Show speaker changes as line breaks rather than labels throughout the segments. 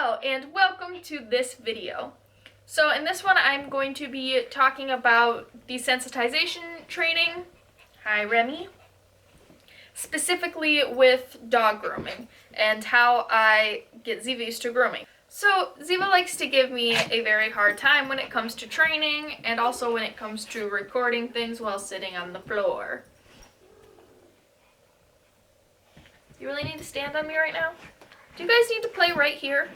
Hello and welcome to this video. So in this one I'm going to be talking about desensitization training. Hi Remy. Specifically with dog grooming and how I get Ziva used to grooming. So Ziva likes to give me a very hard time when it comes to training and also when it comes to recording things while sitting on the floor. You really need to stand on me right now? Do you guys need to play right here?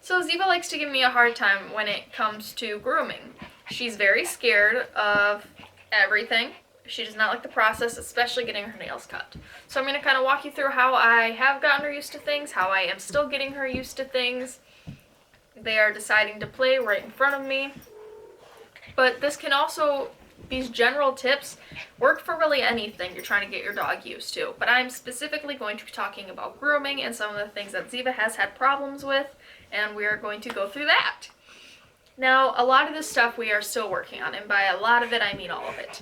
So Ziva likes to give me a hard time when it comes to grooming. She's very scared of everything. She does not like the process, especially getting her nails cut. So I'm going to kind of walk you through how I have gotten her used to things, how I am still getting her used to things. They are deciding to play right in front of me. But this can also, these general tips work for really anything you're trying to get your dog used to. But I'm specifically going to be talking about grooming and some of the things that Ziva has had problems with, and we are going to go through that. Now, a lot of this stuff we are still working on, and by a lot of it I mean all of it.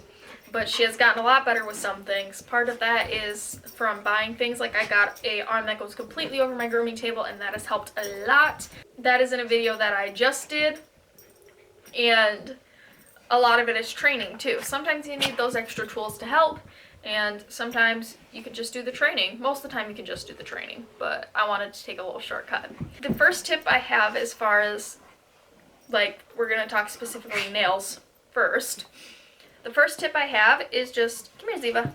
But she has gotten a lot better with some things. Part of that is from buying things, like I got an arm that goes completely over my grooming table, and that has helped a lot. That is in a video that I just did, and a lot of it is training too. Sometimes you need those extra tools to help, and sometimes you can just do the training. Most of the time you can just do the training, but I wanted to take a little shortcut. The first tip I have, as far as, like, we're going to talk specifically nails first. The first tip I have is just, come here Ziva.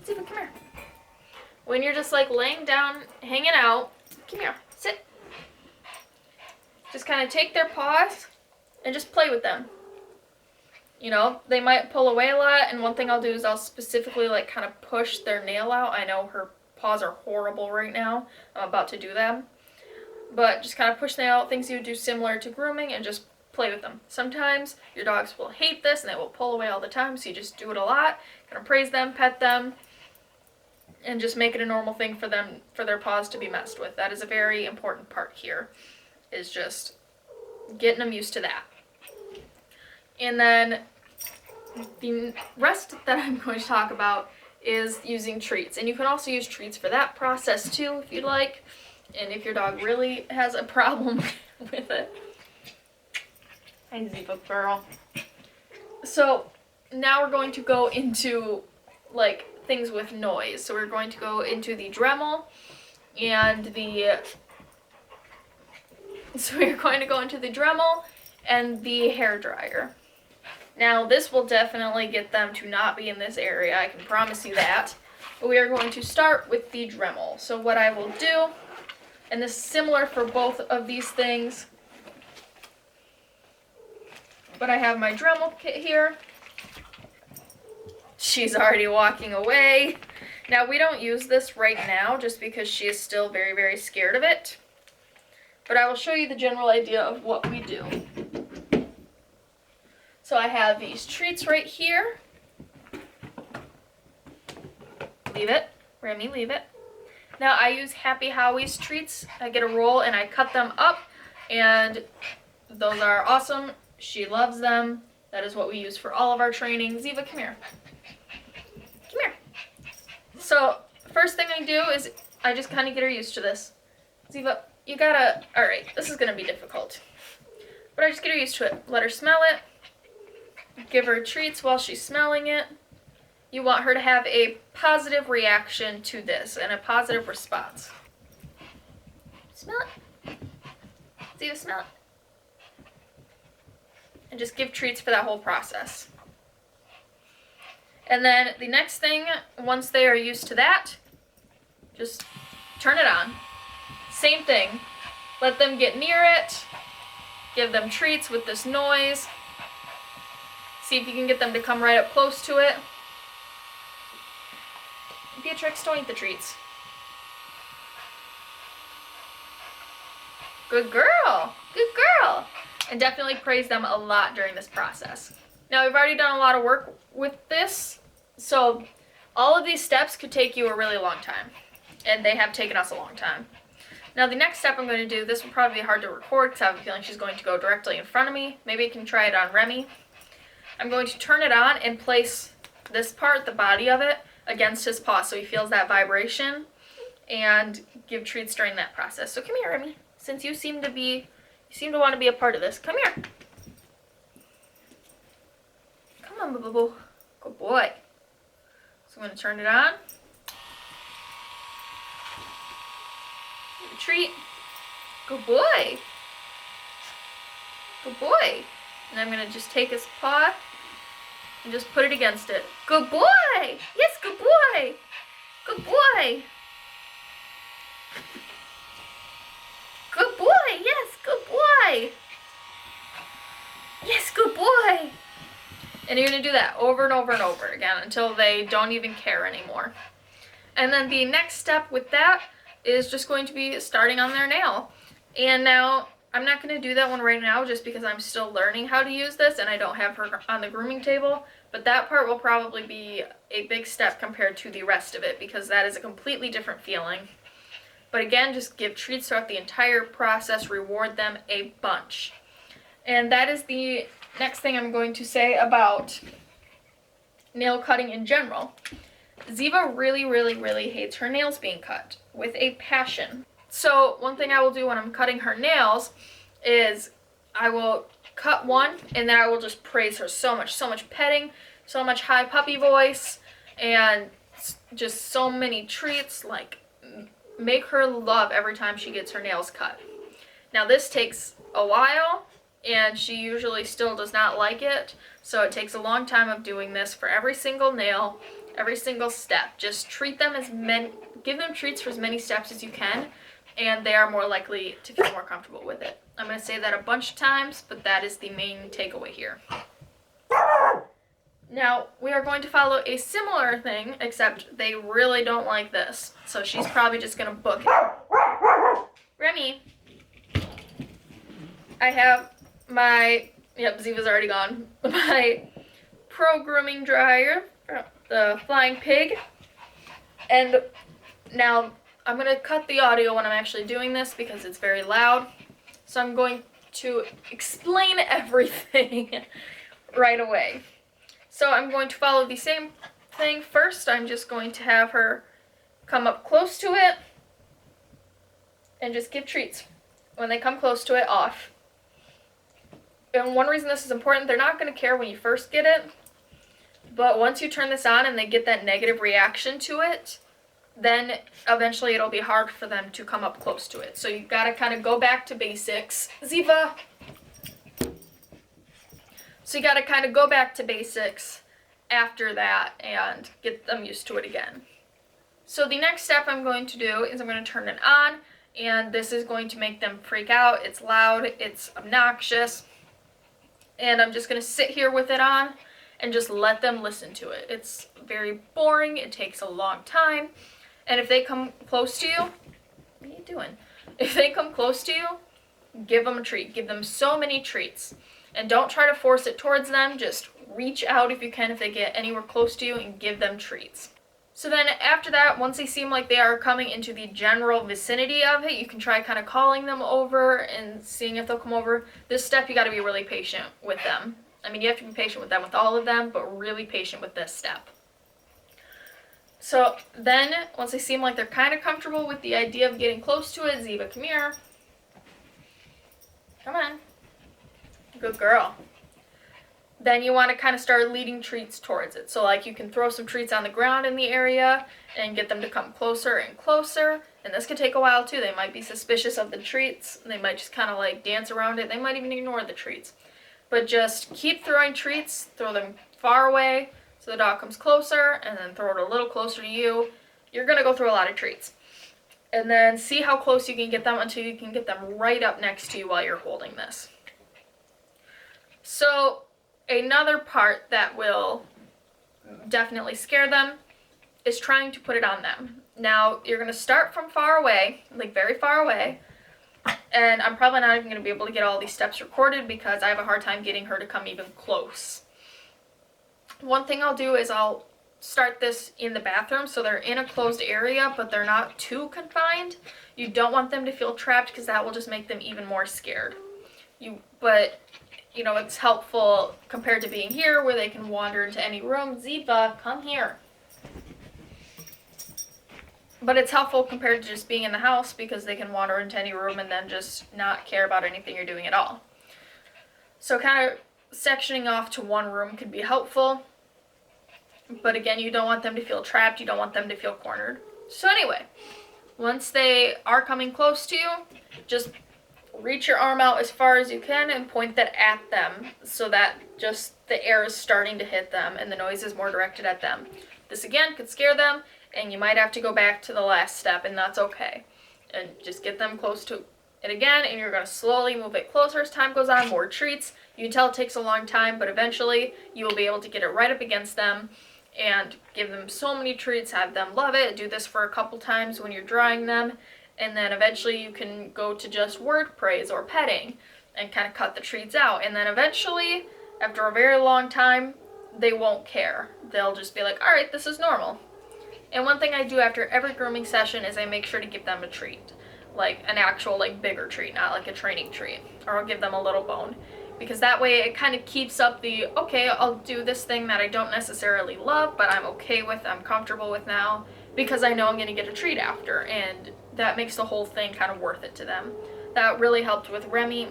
Ziva, come here. When you're just like laying down, hanging out, come here, sit. Just kind of take their paws and just play with them. You know, they might pull away a lot, and one thing I'll do is I'll specifically like kind of push their nail out. I know her paws are horrible right now. I'm about to do them. But just kind of push the nail out, things you would do similar to grooming, and just play with them. Sometimes your dogs will hate this and they will pull away all the time, so you just do it a lot. Kind of praise them, pet them, and just make it a normal thing for them, for their paws to be messed with. That is a very important part here, is just getting them used to that. And then the rest that I'm going to talk about is using treats. And you can also use treats for that process too, if you'd like. And if your dog really has a problem with it. Hi, Ziva girl. So now we're going to go into like things with noise. So we're going to go into the Dremel and the hair dryer. Now this will definitely get them to not be in this area, I can promise you that. But we are going to start with the Dremel. So what I will do, and this is similar for both of these things, but I have my Dremel kit here. She's already walking away. Now we don't use this right now just because she is still very, very scared of it. But I will show you the general idea of what we do. So I have these treats right here. Leave it. Remy, leave it. Now I use Happy Howie's treats. I get a roll and I cut them up, and those are awesome. She loves them. That is what we use for all of our training. Ziva, come here. Come here. So first thing I do is I just kind of get her used to this. Ziva, you gotta, alright, this is gonna be difficult. But I just get her used to it. Let her smell it. Give her treats while she's smelling it. You want her to have a positive reaction to this and a positive response. Smell it. Ziva, smell it. And just give treats for that whole process. And then the next thing, once they are used to that, just turn it on. Same thing. Let them get near it. Give them treats with this noise. See if you can get them to come right up close to it. Beatrix, don't eat the treats. Good girl. Good girl. And definitely praise them a lot during this process. Now we've already done a lot of work with this, so all of these steps could take you a really long time, and they have taken us a long time. Now the next step I'm going to do, this will probably be hard to record because I have a feeling she's going to go directly in front of me. Maybe I can try it on Remy. I'm going to turn it on and place this part, the body of it, against his paw so he feels that vibration, and give treats during that process. So come here, Remy. since you seem to want to be a part of this. Come here. Come on, boo boo. Good boy. So I'm going to turn it on. Give a treat. Good boy. Good boy. And I'm going to just take his paw and just put it against it. Good boy. Yes, good boy. Good boy. Good boy. Yes, good boy. Yes, good boy. And you're going to do that over and over and over again until they don't even care anymore. And then the next step with that is just going to be starting on their nail. And now, I'm not going to do that one right now just because I'm still learning how to use this and I don't have her on the grooming table. But that part will probably be a big step compared to the rest of it because that is a completely different feeling. But again, just give treats throughout the entire process, reward them a bunch. And that is the next thing I'm going to say about nail cutting in general. Ziva really, really, really hates her nails being cut with a passion. So one thing I will do when I'm cutting her nails is I will cut one and then I will just praise her so much petting, so much high puppy voice, and just so many treats, like make her love every time she gets her nails cut. Now this takes a while and she usually still does not like it, so it takes a long time of doing this for every single nail, every single step. Just treat them give them treats for as many steps as you can, and they are more likely to feel more comfortable with it. I'm going to say that a bunch of times, but that is the main takeaway here. Now, we are going to follow a similar thing, except they really don't like this, so she's probably just going to book it. Remy, I have my, yep, Ziva's already gone, my Pro Grooming dryer, the Flying Pig, and now I'm going to cut the audio when I'm actually doing this because it's very loud, so I'm going to explain everything right away. So I'm going to follow the same thing. First, I'm just going to have her come up close to it and just give treats. When they come close to it, off. And one reason this is important, they're not going to care when you first get it, but once you turn this on and they get that negative reaction to it, then eventually it'll be hard for them to come up close to it. So you've got to kind of go back to basics. Ziva! So you got to kind of go back to basics after that and get them used to it again. So the next step I'm going to do is I'm going to turn it on, and this is going to make them freak out. It's loud, it's obnoxious, and I'm just going to sit here with it on and just let them listen to it. It's very boring, it takes a long time, and if they come close to you, what are you doing? If they come close to you, give them a treat. Give them so many treats. And don't try to force it towards them, just reach out if you can if they get anywhere close to you and give them treats. So then after that, once they seem like they are coming into the general vicinity of it, you can try kind of calling them over and seeing if they'll come over. This step, you got to be really patient with them. I mean, you have to be patient with them with all of them, but really patient with this step. So then, once they seem like they're kind of comfortable with the idea of getting close to it, Ziva, come here. Come on. Good girl. Then you want to kind of start leading treats towards it. So like you can throw some treats on the ground in the area and get them to come closer and closer. And this could take a while too. They might be suspicious of the treats. They might just kind of like dance around it. They might even ignore the treats. But just keep throwing treats. Throw them far away so the dog comes closer, and then throw it a little closer to you. You're going to go through a lot of treats. And then see how close you can get them until you can get them right up next to you while you're holding this. So another part that will definitely scare them is trying to put it on them. Now, you're going to start from far away, like very far away, and I'm probably not even going to be able to get all these steps recorded because I have a hard time getting her to come even close. One thing I'll do is I'll start this in the bathroom, so they're in a closed area, but they're not too confined. You don't want them to feel trapped because that will just make them even more scared. But it's helpful compared to being here where they can wander into any room. Ziva, come here. But it's helpful compared to just being in the house because they can wander into any room and then just not care about anything you're doing at all. So kind of sectioning off to one room could be helpful. But again, you don't want them to feel trapped. You don't want them to feel cornered. So anyway, once they are coming close to you, just reach your arm out as far as you can and point that at them so that just the air is starting to hit them and the noise is more directed at them. This again could scare them and you might have to go back to the last step, and that's okay. And just get them close to it again, and you're going to slowly move it closer as time goes on. More treats. You can tell it takes a long time, but eventually you will be able to get it right up against them and give them so many treats, have them love it. Do this for a couple times when you're drawing them, and then eventually you can go to just word praise or petting and kind of cut the treats out. And then eventually, after a very long time, they won't care. They'll just be like, all right, this is normal. And one thing I do after every grooming session is I make sure to give them a treat, like an actual like bigger treat, not like a training treat, or I'll give them a little bone, because that way it kind of keeps up the, okay, I'll do this thing that I don't necessarily love, but I'm okay with, I'm comfortable with now, because I know I'm going to get a treat after, and that makes the whole thing kind of worth it to them. That really helped with Remy.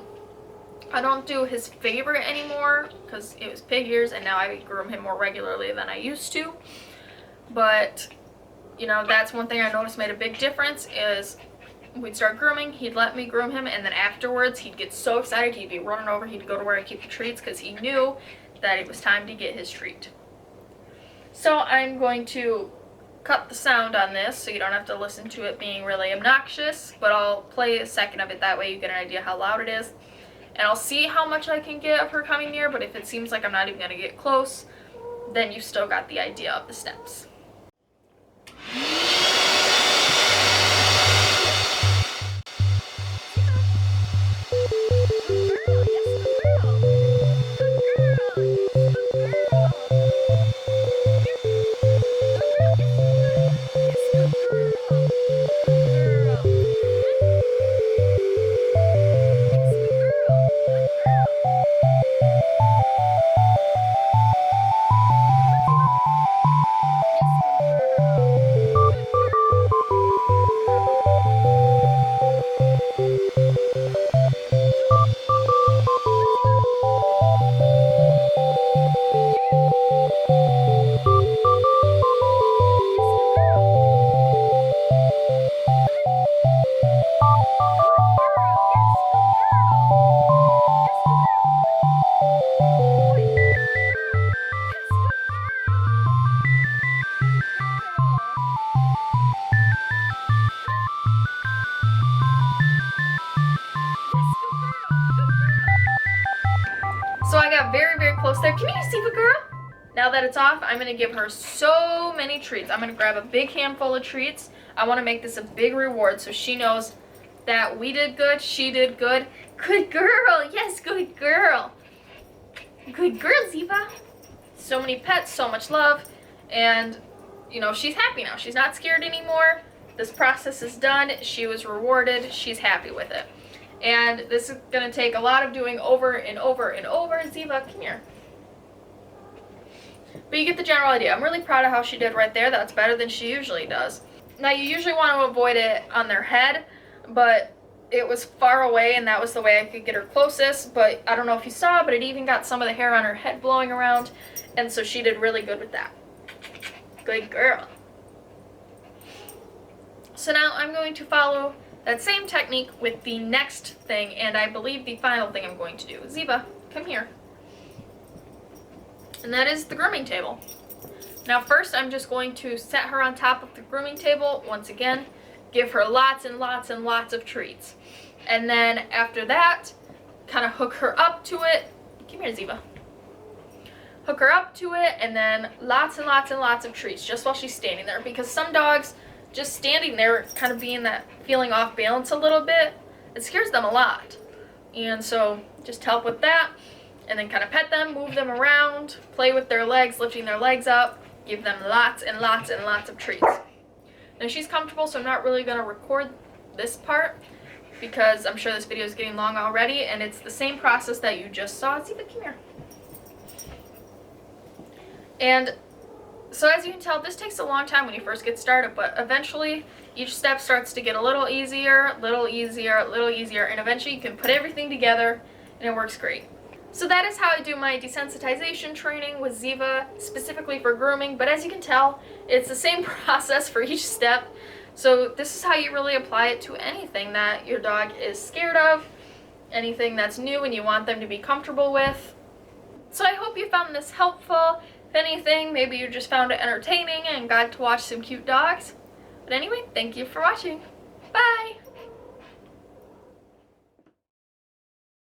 I don't do his favorite anymore because it was pig ears, and now I groom him more regularly than I used to. But, you know, that's one thing I noticed made a big difference is we'd start grooming, he'd let me groom him, and then afterwards he'd get so excited, he'd be running over, he'd go to where I keep the treats because he knew that it was time to get his treat. So I'm going to cut the sound on this so you don't have to listen to it being really obnoxious, but I'll play a second of it, that way you get an idea how loud it is. And I'll see how much I can get of her coming near, but if it seems like I'm not even going to get close, then you still got the idea of the steps. So I got very, very close there. Come here, Siva girl. Now that it's off, I'm going to give her so many treats. I'm going to grab a big handful of treats. I want to make this a big reward so she knows that we did good, she did good. Good girl. Yes, good girl. Good girl, Ziva. So many pets, so much love. And, you know, she's happy now. She's not scared anymore. This process is done. She was rewarded. She's happy with it. And this is going to take a lot of doing over and over and over. Ziva, come here. But you get the general idea. I'm really proud of how she did right there. That's better than she usually does. Now, you usually want to avoid it on their head, but it was far away, and that was the way I could get her closest. But I don't know if you saw, but it even got some of the hair on her head blowing around, and so she did really good with that. Good girl. So now I'm going to follow that same technique with the next thing, and I believe the final thing I'm going to do. Ziva, come here. And that is the grooming table. Now first I'm just going to set her on top of the grooming table once again, give her lots and lots and lots of treats. And then after that, kind of hook her up to it. Come here, Ziva. Hook her up to it, and then lots and lots and lots of treats just while she's standing there, because some dogs just standing there kind of being that feeling off balance a little bit, it scares them a lot. And so just help with that, and then kind of pet them, move them around, play with their legs, lifting their legs up, give them lots and lots and lots of treats. Now she's comfortable, so I'm not really going to record this part because I'm sure this video is getting long already, and it's the same process that you just saw. Ziva, come here. And So as you can tell, this takes a long time when you first get started, but eventually each step starts to get a little easier, little easier, little easier, and eventually you can put everything together and it works great. So that is how I do my desensitization training with Ziva, specifically for grooming, but as you can tell, it's the same process for each step. So this is how you really apply it to anything that your dog is scared of, anything that's new and you want them to be comfortable with. So I hope you found this helpful. If anything, maybe you just found it entertaining and got to watch some cute dogs. But anyway, thank you for watching. Bye!